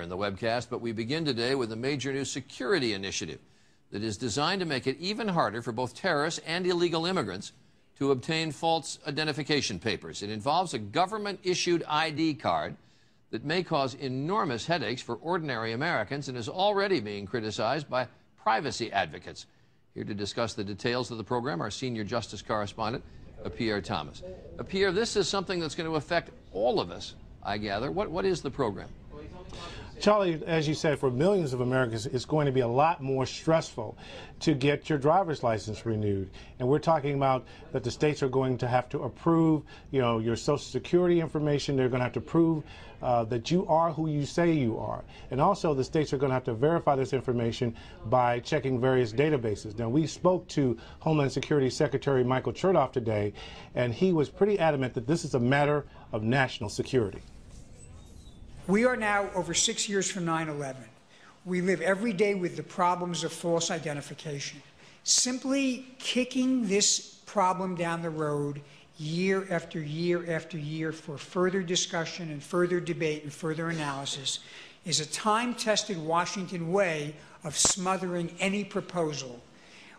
in the webcast, but we begin today with a major new security initiative that is designed to make it even harder for both terrorists and illegal immigrants to obtain false identification papers. It involves a government-issued ID card that may cause enormous headaches for ordinary Americans and is already being criticized by privacy advocates. Here to discuss the details of the program, our senior justice correspondent, Pierre Thomas. Pierre, this is something that's going to affect all of us, I gather. What is the program? Charlie, as you said, for millions of Americans, it's going to be a lot more stressful to get your driver's license renewed. And we're talking about that the states are going to have to approve, your Social Security information. They're going to have to prove that you are who you say you are. And also the states are going to have to verify this information by checking various databases. Now, we spoke to Homeland Security Secretary Michael Chertoff today, and he was pretty adamant that this is a matter of national security. We are now over 6 years from 9/11. We live every day with the problems of false identification. Simply kicking this problem down the road year after year after year for further discussion and further debate and further analysis is a time-tested Washington way of smothering any proposal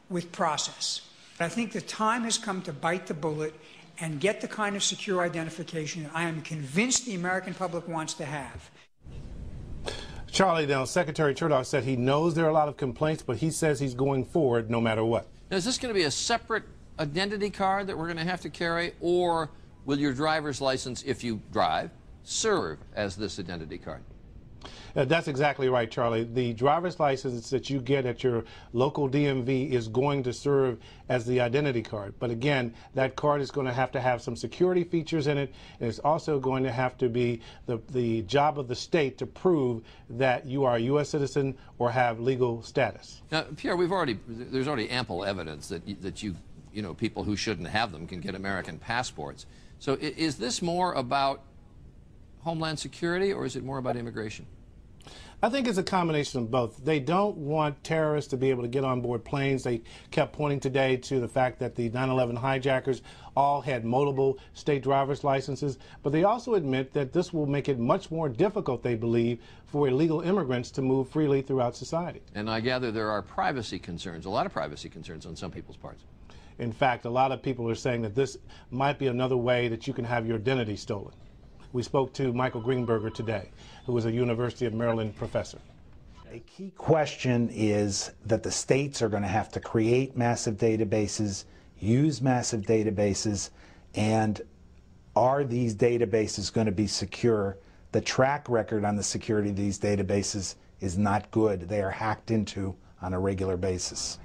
with process. I think the time has come to bite the bullet and get the kind of secure identification that I am convinced the American public wants to have. Charlie, now, Secretary Chertoff said he knows there are a lot of complaints, but he says he's going forward no matter what. Now, is this going to be a separate identity card that we're going to have to carry, or will your driver's license, if you drive, serve as this identity card? That's exactly right, Charlie. The driver's license that you get at your local DMV is going to serve as the identity card. But again, that card is going to have some security features in it, and it's also going to have to be the job of the state to prove that you are a U.S. citizen or have legal status. Now, Pierre, there's already ample evidence that people who shouldn't have them can get American passports. So is this more about Homeland Security, or is it more about immigration? I think it's a combination of both. They don't want terrorists to be able to get on board planes. They kept pointing today to the fact that the 9/11 hijackers all had multiple state driver's licenses, but they also admit that this will make it much more difficult, they believe, for illegal immigrants to move freely throughout society. And I gather there are privacy concerns, a lot of privacy concerns on some people's parts. In fact, a lot of people are saying that this might be another way that you can have your identity stolen. We spoke to Michael Greenberger today, who is a University of Maryland professor. A key question is that the states are going to have to create massive databases, use massive databases, and are these databases going to be secure? The track record on the security of these databases is not good. They are hacked into on a regular basis.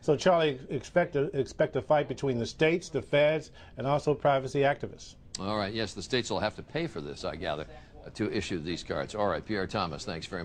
So, Charlie, expect a fight between the states, the feds, and also privacy activists. All right, yes, the states will have to pay for this, I gather, to issue these cards. All right, Pierre Thomas, thanks very much.